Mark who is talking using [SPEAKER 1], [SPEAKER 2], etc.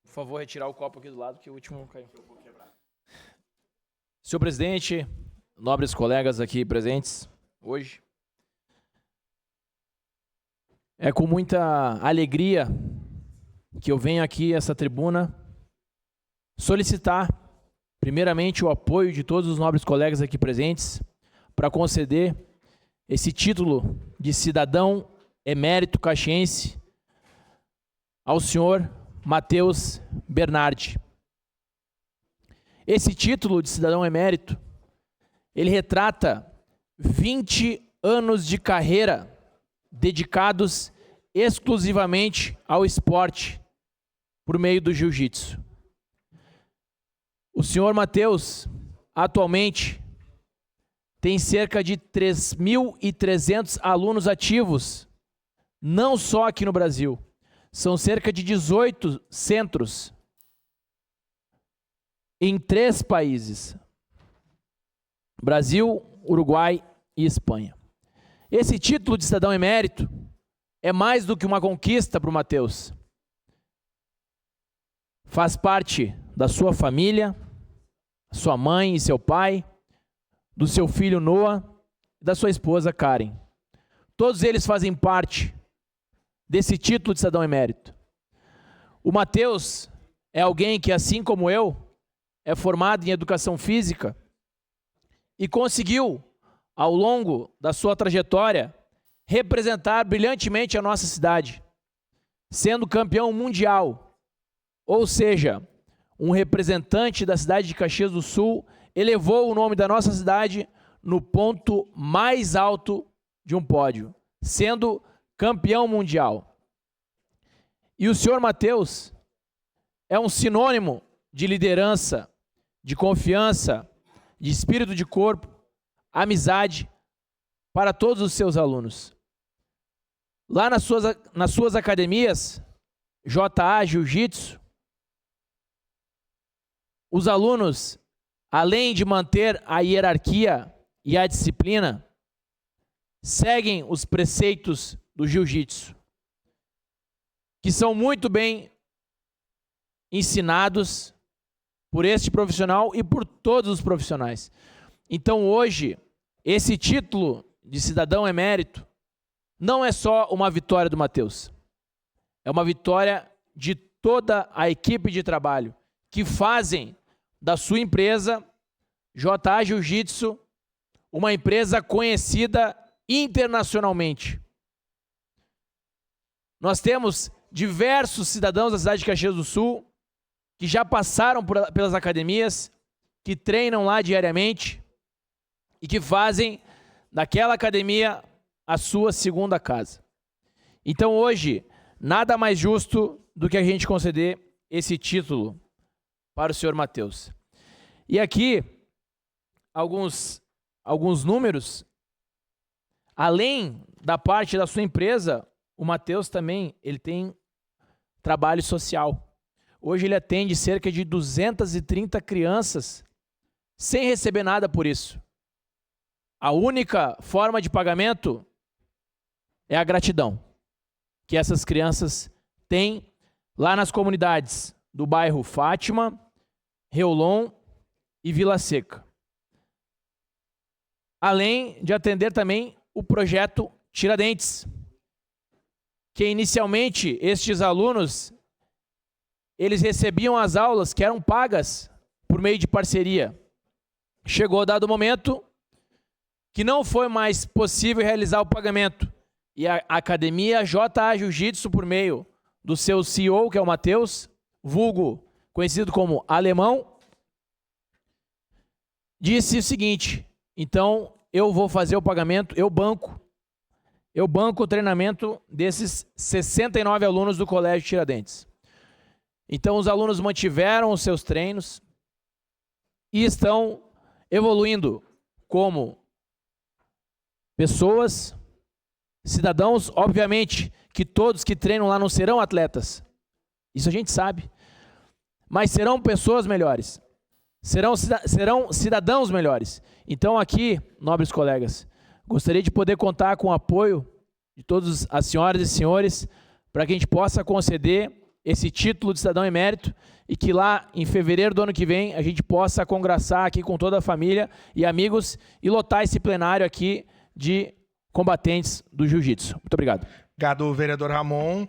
[SPEAKER 1] Por favor, retirar o copo aqui do lado, que o último caiu. Senhor presidente, nobres colegas aqui presentes hoje, é com muita alegria que eu venho aqui a essa tribuna solicitar, primeiramente, o apoio de todos os nobres colegas aqui presentes para conceder esse título de cidadão emérito caxiense ao senhor Matheus Bernardi. Esse título de cidadão emérito, ele retrata 20 anos de carreira dedicados exclusivamente ao esporte por meio do jiu-jitsu. O senhor Matheus, atualmente, tem cerca de 3.300 alunos ativos, não só aqui no Brasil. São cerca de 18 centros em 3 países: Brasil, Uruguai e Espanha. Esse título de cidadão emérito é mais do que uma conquista para o Matheus. Faz parte da sua família, sua mãe e seu pai, do seu filho Noah e da sua esposa Karen. Todos eles fazem parte desse título de cidadão emérito. O Matheus é alguém que, assim como eu, é formado em educação física e conseguiu, ao longo da sua trajetória, representar brilhantemente a nossa cidade, sendo campeão mundial. Ou seja, um representante da cidade de Caxias do Sul elevou o nome da nossa cidade no ponto mais alto de um pódio, sendo campeão mundial. E o senhor Matheus é um sinônimo de liderança, de confiança, de espírito de corpo, amizade para todos os seus alunos. Lá nas suas academias, JA Jiu-Jitsu, os alunos, além de manter a hierarquia e a disciplina, seguem os preceitos do jiu-jitsu, que são muito bem ensinados por este profissional e por todos os profissionais. Então hoje, esse título de cidadão emérito não é só uma vitória do Matheus, é uma vitória de toda a equipe de trabalho que fazem da sua empresa, JA Jiu-Jitsu, uma empresa conhecida internacionalmente. Nós temos diversos cidadãos da cidade de Caxias do Sul que já passaram pelas academias, que treinam lá diariamente e que fazem daquela academia a sua segunda casa. Então hoje, nada mais justo do que a gente conceder esse título para o senhor Matheus. E aqui, alguns números. Além da parte da sua empresa, o Matheus também ele tem trabalho social. Hoje ele atende cerca de 230 crianças sem receber nada por isso. A única forma de pagamento é a gratidão que essas crianças têm lá nas comunidades do bairro Fátima, Reolon e Vila Seca. Além de atender também o projeto Tiradentes, que inicialmente estes alunos eles recebiam as aulas que eram pagas por meio de parceria. Chegou dado momento que não foi mais possível realizar o pagamento e a academia JA Jiu-Jitsu, por meio do seu CEO, que é o Matheus, vulgo conhecido como Alemão, disse o seguinte: então eu vou fazer o pagamento, eu banco o treinamento desses 69 alunos do Colégio Tiradentes. Então os alunos mantiveram os seus treinos e estão evoluindo como pessoas, cidadãos. Obviamente que todos que treinam lá não serão atletas, isso a gente sabe, mas serão pessoas melhores, serão cidadãos melhores. Então aqui, nobres colegas, gostaria de poder contar com o apoio de todas as senhoras e senhores para que a gente possa conceder esse título de cidadão emérito e que lá em fevereiro do ano que vem a gente possa congraçar aqui com toda a família e amigos e lotar esse plenário aqui de combatentes do jiu-jitsu. Muito obrigado.
[SPEAKER 2] Obrigado, vereador Ramon.